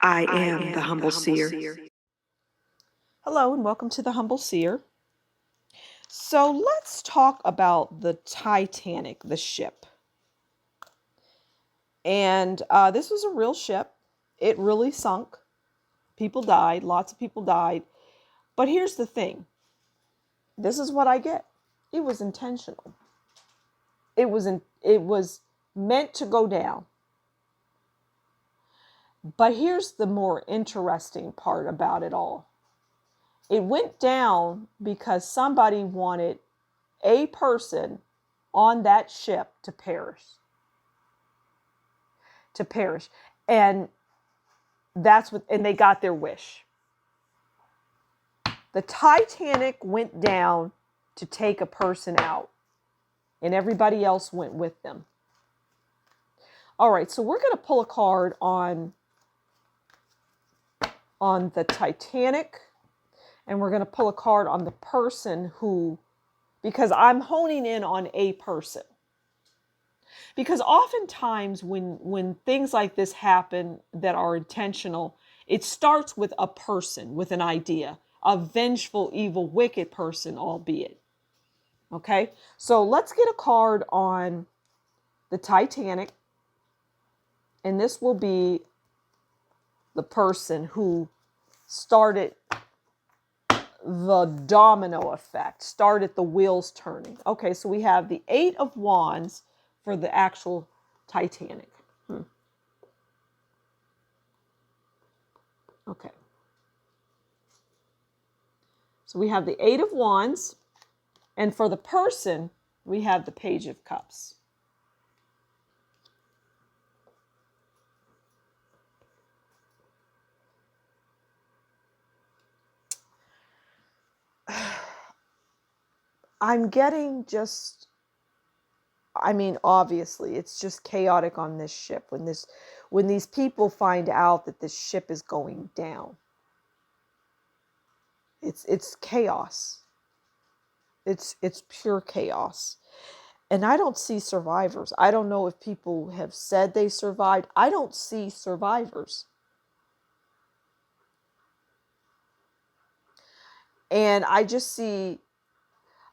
I am the Humble Seer. Hello and welcome to the Humble Seer. So let's talk about the Titanic, the ship. And this was a real ship. It really sunk. People died. Lots of people died. But here's the thing. This is what I get. It was intentional. It was meant to go down. But here's the more interesting part about it all. It went down because somebody wanted a person on that ship to perish. And they got their wish. The Titanic went down to take a person out, and everybody else went with them. All right, so we're going to pull a card on the Titanic, and we're going to pull a card on the person because I'm honing in on a person. Because oftentimes when things like this happen that are intentional, it starts with a person, with an idea, a vengeful, evil, wicked person, albeit. Okay, so let's get a card on the Titanic. And this will be the person who started the domino effect, started the wheels turning. Okay, so we have the Eight of Wands for the actual Titanic. Okay. So we have the Eight of Wands, and for the person, we have the Page of Cups. I'm getting obviously, it's just chaotic on this ship when these people find out that this ship is going down. It's chaos. It's pure chaos. And I don't see survivors. I don't know if people have said they survived. I don't see survivors. And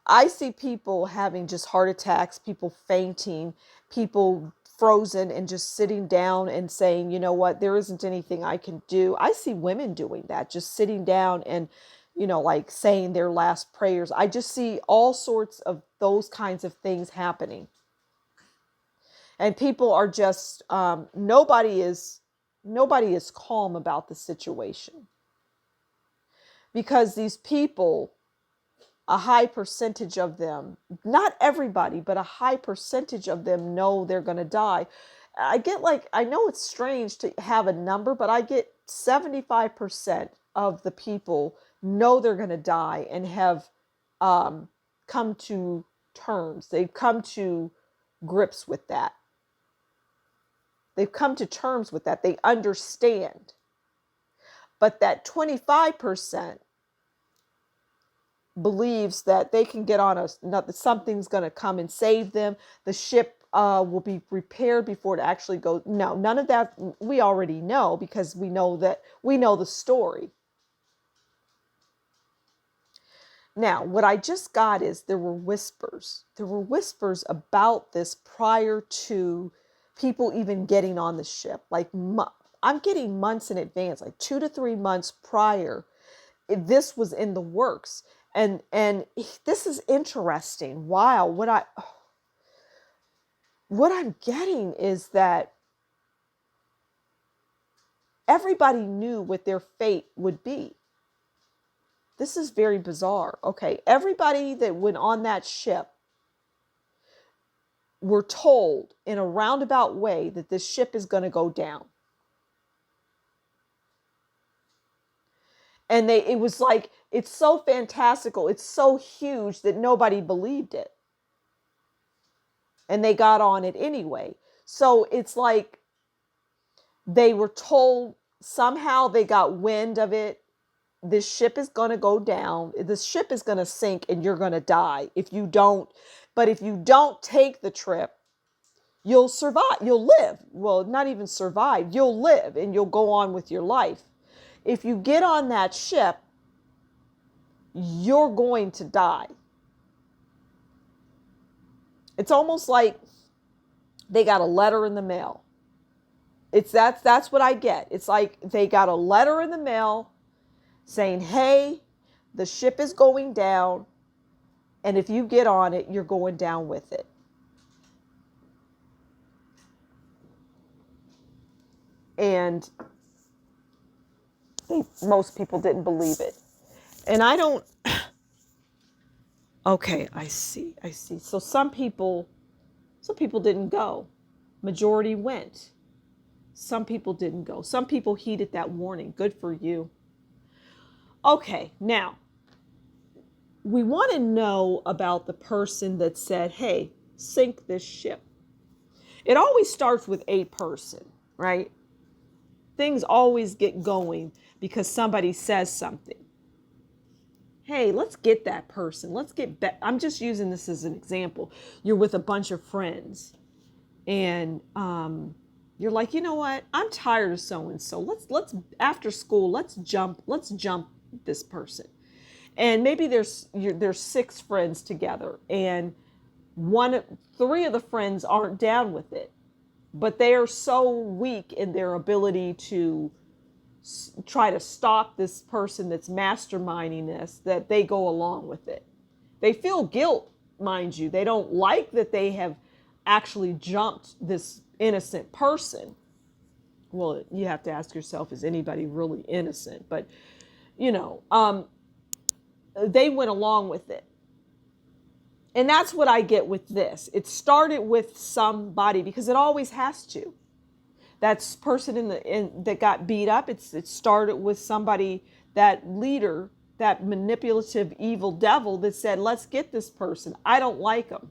I see people having just heart attacks, people fainting, people frozen and just sitting down and saying, you know what, there isn't anything I can do. I see women doing that, just sitting down and, like saying their last prayers. I just see all sorts of those kinds of things happening. And people are just, nobody is calm about the situation. Because these people, a high percentage of them, not everybody, but a high percentage of them know they're going to die. I know it's strange to have a number, but I get 75% of the people know they're going to die and have come to terms. They've come to grips with that. They've come to terms with that. They understand. But that 25% believes that they can get on that something's going to come and save them. The ship will be repaired before it actually goes. No, none of that we already know, because we know the story. Now, what I just got is there were whispers. There were whispers about this prior to people even getting on the ship. Like, I'm getting months in advance, like 2 to 3 months prior. This was in the works. And this is interesting. Wow. What I'm getting is that everybody knew what their fate would be. This is very bizarre. Okay. Everybody that went on that ship were told in a roundabout way that this ship is going to go down. And it was like, it's so fantastical. It's so huge that nobody believed it. And they got on it anyway. So it's like they were told, somehow they got wind of it. This ship is going to go down. This ship is going to sink and you're going to die if you don't. But if you don't take the trip, you'll survive, you'll live. Well, not even survive, you'll live and you'll go on with your life. If you get on that ship, you're going to die. It's almost like they got a letter in the mail. That's what I get. It's like they got a letter in the mail saying, hey, the ship is going down, and if you get on it, you're going down with it. And most people didn't believe it. And I don't... Okay, I see. So some people didn't go. Majority went. Some people didn't go. Some people heeded that warning. Good for you. Okay, now, we want to know about the person that said, hey, sink this ship. It always starts with a person, right? Things always get going because somebody says something. Hey, let's get that person. Let's get back. I'm just using this as an example. You're with a bunch of friends and you're like, you know what? I'm tired of so-and-so. Let's after school, let's jump this person. And maybe there's 6 friends together and 3 of the friends aren't down with it, but they are so weak in their ability to try to stop this person that's masterminding this, that they go along with it. They feel guilt, mind you. They don't like that they have actually jumped this innocent person. Well, you have to ask yourself, is anybody really innocent? But, they went along with it. And that's what I get with this. It started with somebody, because it always has to. That person that got beat up, it started with somebody, that leader, that manipulative evil devil that said, let's get this person. I don't like them.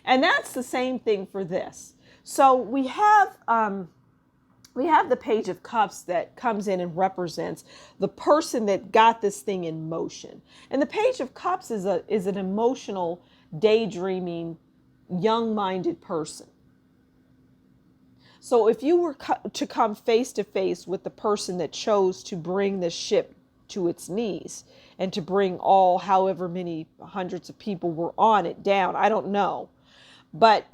And that's the same thing for this. So we have the Page of Cups that comes in and represents the person that got this thing in motion. And the Page of Cups is an emotional, daydreaming, young-minded person. So if you were to come face to face with the person that chose to bring the ship to its knees and to bring all, however many hundreds of people were on it, down, I don't know. But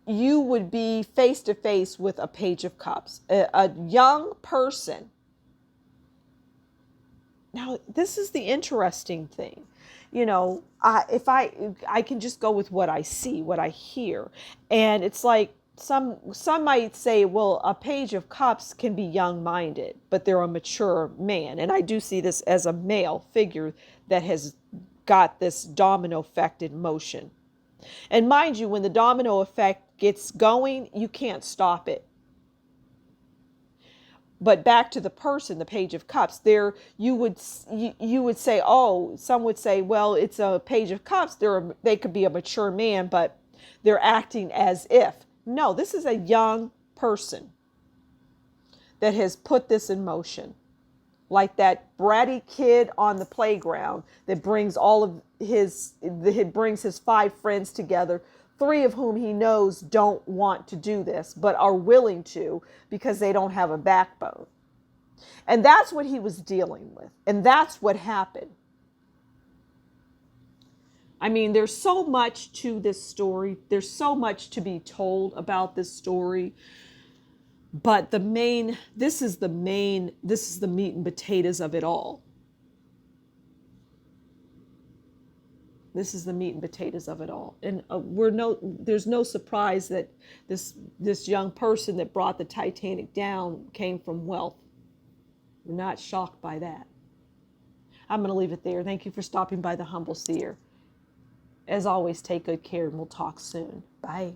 you would be face to face with a Page of Cups, a young person. Now, this is the interesting thing. If I can just go with what I see, what I hear. And it's like some might say, well, a Page of Cups can be young-minded, but they're a mature man. And I do see this as a male figure that has got this domino effect in motion. And mind you, when the domino effect gets going, you can't stop it. But back to the person, the Page of Cups, there you would say, oh, some would say, well, it's a Page of Cups. They could be a mature man, but they're acting as if. No, this is a young person that has put this in motion. Like that bratty kid on the playground that brings brings his 5 friends together, 3 of whom he knows don't want to do this, but are willing to because they don't have a backbone. And that's what he was dealing with. And that's what happened. I mean, there's so much to this story. There's so much to be told about this story. But this is the meat and potatoes of it all. This is the meat and potatoes of it all. And there's no surprise that this young person that brought the Titanic down came from wealth. We're not shocked by that. I'm going to leave it there. Thank you for stopping by the Humble Seer. As always, take good care and we'll talk soon. Bye.